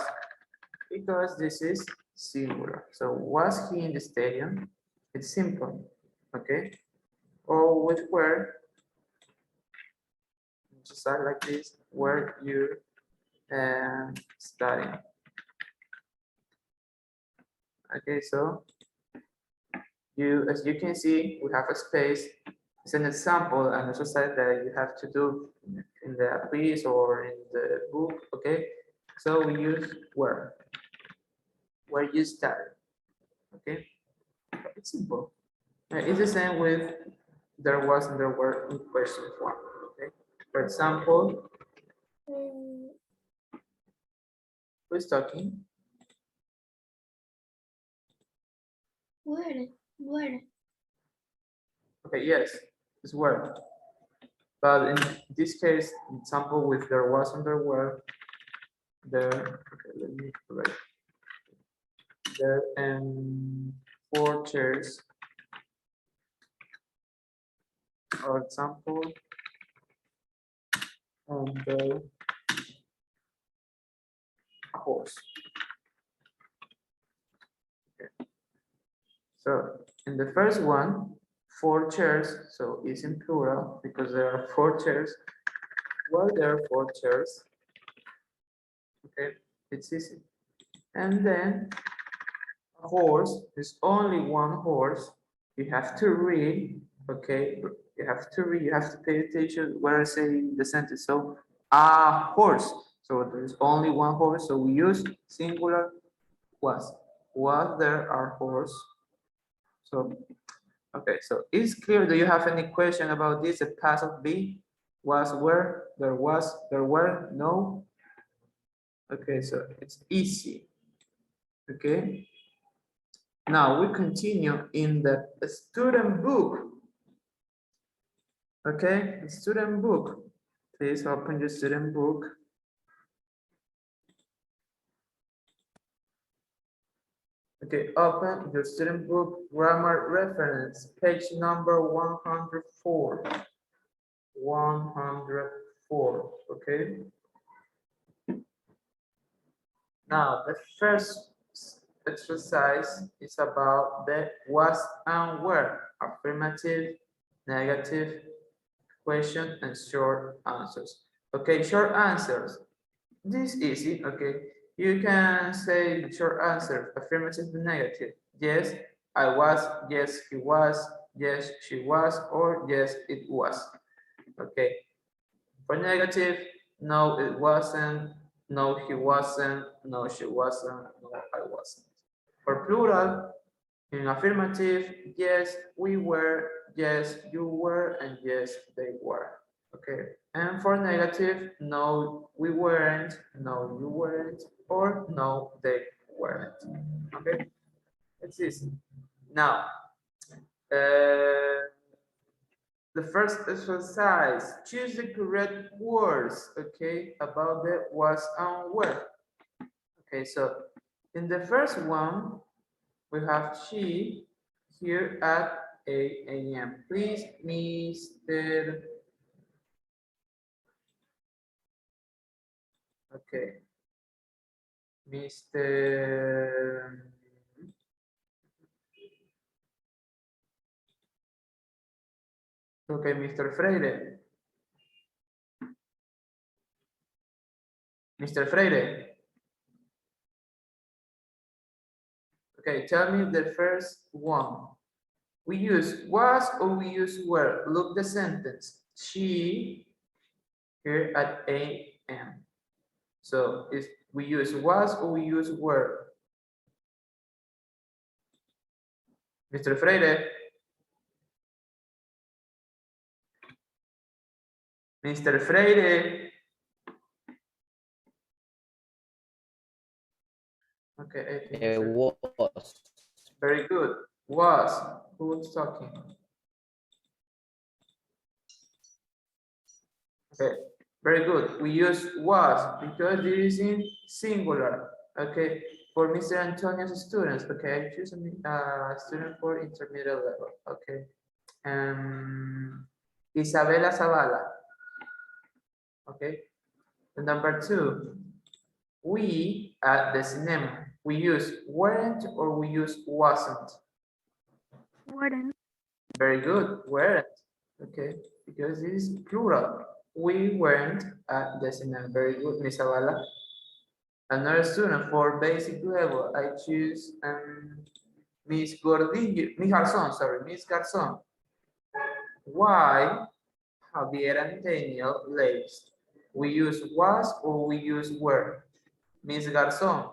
because this is singular. So was he in the stadium? It's simple, okay? Or with where, just like this, where you studying. Okay, so as you can see, we have a space. It's an example and exercise that you have to do in the quiz or in the book, okay? So we use where you study, okay? It's simple. It's the same with there was and there were in question form, okay? For example, who's talking? Where? Okay, yes, it's where. But in this case, example with there was and there were, there, okay, let me correct. There 4 chairs. For example, and a horse. Okay. So in the first one, 4 chairs, so it's in plural because there are 4 chairs. Were there 4 chairs? Okay, it's easy. And then a horse is only one horse. You have to read, okay? You have to read, you have to pay attention where I say the sentence. So a horse. So there's only one horse. So we use singular was. Was there a horse? So okay, so it's clear. Do you have any question about this? The past of be, was, were, there was, there were, no. Okay, so it's easy. Okay. Now we continue in the student book. Okay, the student book. Please open your student book. Okay, open your student book, grammar reference, page number 104. 104, okay? Now, the first exercise is about the was and were, affirmative, negative, question, and short answers. Okay, short answers. This is easy, okay? You can say short answer, affirmative and negative. Yes, I was, yes, he was, yes, she was, or yes, it was. Okay. For negative, no, it wasn't, no, he wasn't, no, she wasn't, no, I wasn't. For plural, in affirmative, yes, we were, yes, you were, and yes, they were. Okay. And for negative, no, we weren't, no, you weren't, or no, they weren't. Okay. It's easy. Now, the first exercise, choose the correct words, okay, about the was and were. Okay, so in the first one, we have she here at 8 a.m. Please, Mr. Okay, Mr. Okay, Mr. Freire. Mr. Freire. Okay, tell me the first one. We use was or we use were. Look the sentence. She here at 8 So if we use was or we use were? Mr. Freire. Mr. Freire. Okay, I think Was. very good. Was. Who's talking? Okay, very good. We use was because it is in singular. Okay, for Mr. Antonio's students. Okay, I choose a student for intermediate level. Okay, Isabela Zavala. Okay, and number 2, we at the cinema. We use weren't or we use wasn't. Weren't. Very good, weren't. Okay, because it is plural. We weren't at the cinema. Very good, Miss Zavala. Another student for basic level, I choose Miss Gordillo, Miss Garzón, sorry, Miss Garzón. Why Javier and Daniel late? We use was or we use were? Miss Garzón.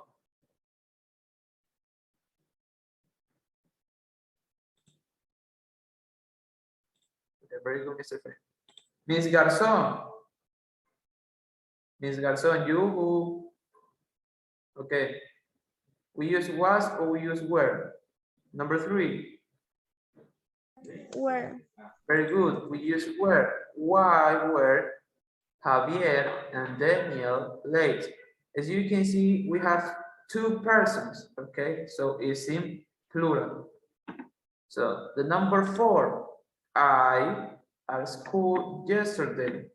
Okay, very good, Mr. Fred. Miss Garzón. Miss Garzón, you who? Okay. We use was or we use were? Number 3. Were. Very good. We use were. Why were Javier and Daniel late? As you can see, we have 2 persons. Okay, so it's in plural. So the number 4, I at school yesterday.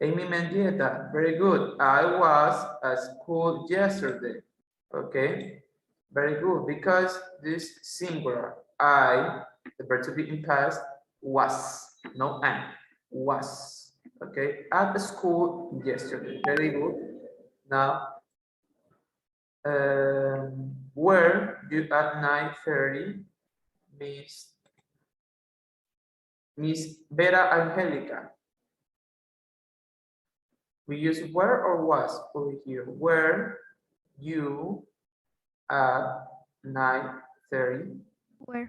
Amy Mendieta, very good. I was at school yesterday. Okay, very good. Because this singular, I, the verb to be in past, was, no am, was. Okay, at the school yesterday. Very good. Now, were you at 9:30, Miss Vera Angelica? We use were or was over here. Were you at 9:30? Were.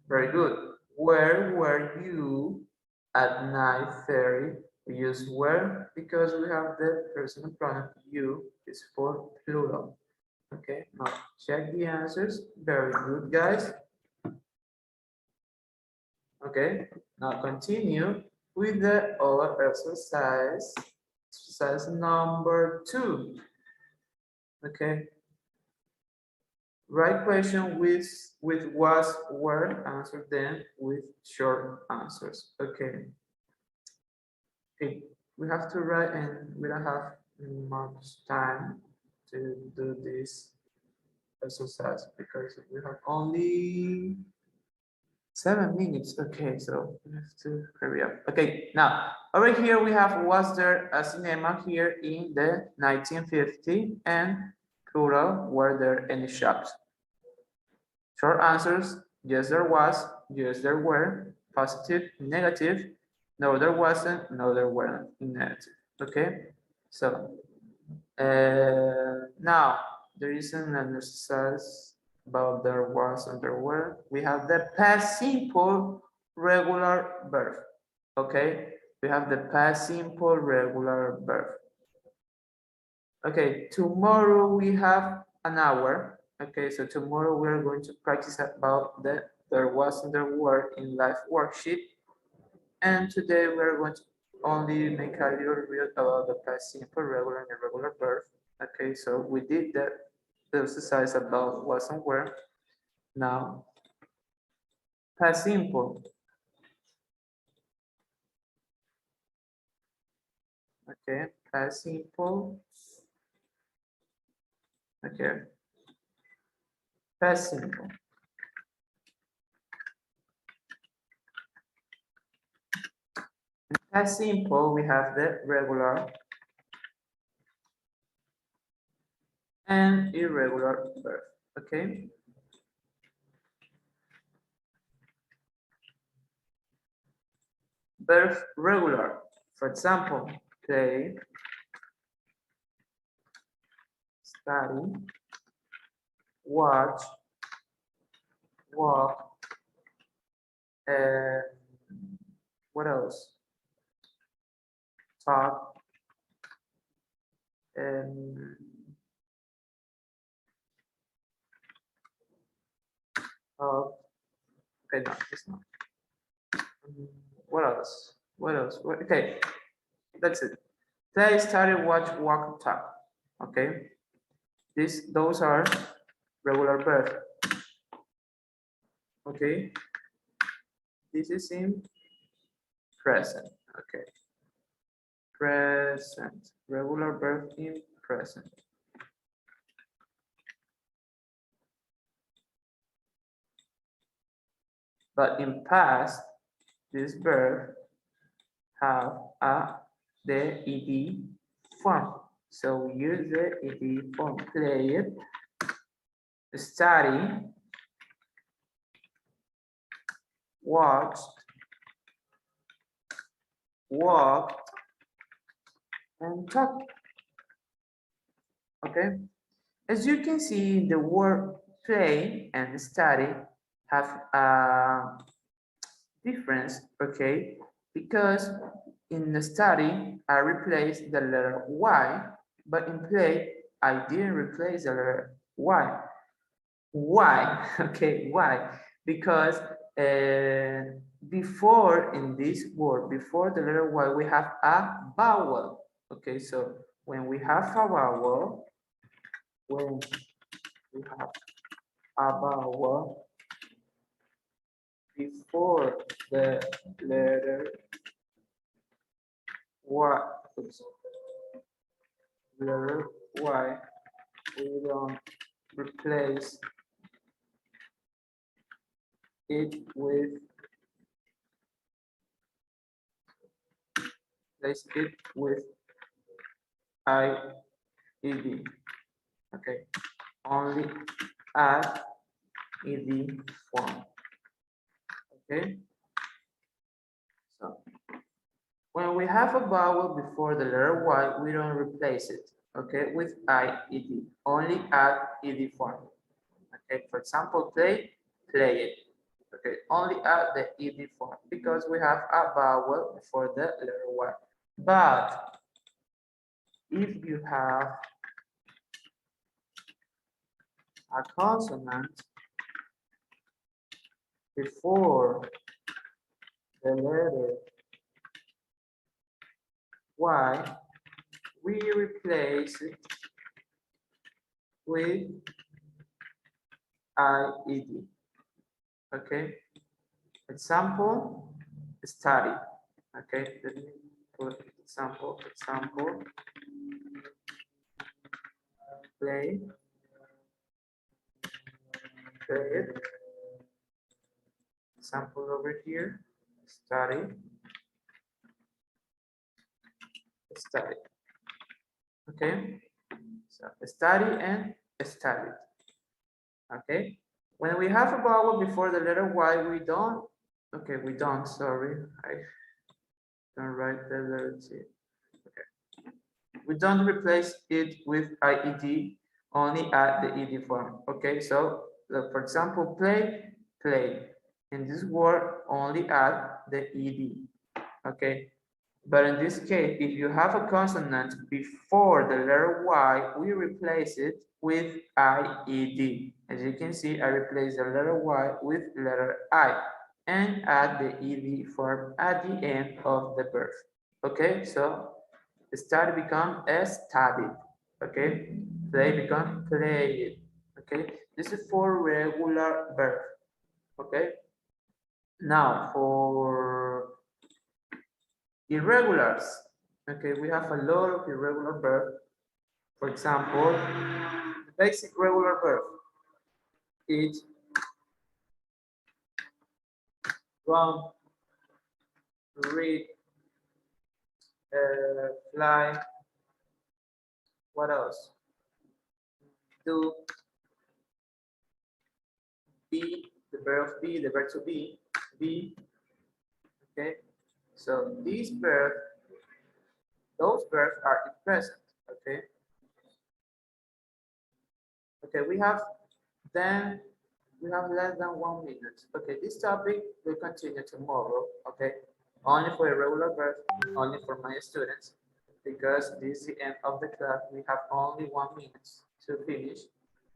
Very good. Where were you at 9:30? We use were because we have the personal pronoun you is for plural. Okay, now check the answers. Very good, guys. Okay, now continue with the other exercise. Exercise number 2. Okay. Write question with was, were, answer them with short answers. Okay. Okay. We have to write and we don't have much time to do this exercise because we have only 7 minutes. Okay, so we have to hurry up. Okay, now over here we have was there a cinema here in the 1950 and plural, were there any shops? Short answers, yes there was, yes there were, positive, negative, no there wasn't, no there weren't, negative. Okay, so now there is an exercise about there was and there were. We have the past simple regular verb. Okay, we have the past simple regular verb. Okay, tomorrow we have an hour. Okay, so tomorrow we're going to practice about the there was and there were in life worksheet. And today we're going to only make a little review about the past simple, regular, and irregular verb. Okay, so we did the exercise about was and were. Now, past simple. Okay, past simple. Okay, past simple. In past simple, we have the regular and irregular verb. Okay. Verb regular. For example, play, study, watch, walk, and what else? Talk, and okay, no, it's not. What else? What else? Okay, that's it. Play, study, watch, walk, talk. Okay, those are regular verbs. Okay, this is in present. Okay, present, regular verb in present. But in past, this verb have the ed form. So we use the ed form. Play it, study, watched, walked, and talked. Okay. As you can see, the word play and study have a difference, okay? Because in the study, I replaced the letter Y, but in play, I didn't replace the letter Y. Why? Okay, why? Because before in this word, before the letter Y, we have a vowel. Okay, so when we have a vowel, when we have a vowel before the letter Y, oops, letter Y, we don't replace it with IED. Okay, only add ed form. Okay, so when we have a vowel before the letter Y, we don't replace it, okay, with IED, only add ed form. Okay, for example, play, play it. Okay, only add the ed form because we have a vowel before the letter Y. But if you have a consonant before the letter Y, we replace it with IED. Okay, example, study. Okay, let me put example, play, it. Example over here, study, okay, so study and study. Okay, when we have a vowel before the letter Y, we don't, okay, we don't, sorry, I don't write the letter T. Okay, we don't replace it with IED, only add the ED form. Okay, so for example, play, play. In this word, only add the ED. Okay, but in this case, if you have a consonant before the letter Y, we replace it with IED. As you can see, I replace the letter Y with letter I and add the ED form at the end of the verb. Okay, so study become studied. Okay, play become played. Okay, this is for regular verb. Okay, now for irregulars. Okay, we have a lot of irregular verbs. For example, the basic regular verb. Eat, run, read, fly. What else? Do, be, the verb be, the verb to be. Okay. So these verbs those verbs are in present. Okay. Okay, we have less than 1 minute. Okay, this topic will continue tomorrow. Okay, only for irregular verbs, only for my students, because this is the end of the class. We have only 1 minute to finish.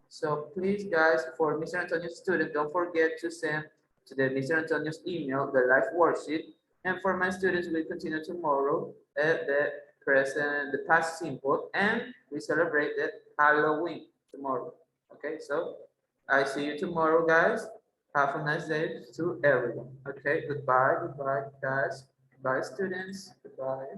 So please, guys, for Mr. Antonio's student, don't forget to send to the Mr. Antonio's email the live worksheet. And for my students, we continue tomorrow at the present, the past simple, and we celebrate the Halloween tomorrow. Okay, so I see you tomorrow, guys. Have a nice day to everyone. Okay, goodbye, goodbye, guys. Goodbye, students. Goodbye.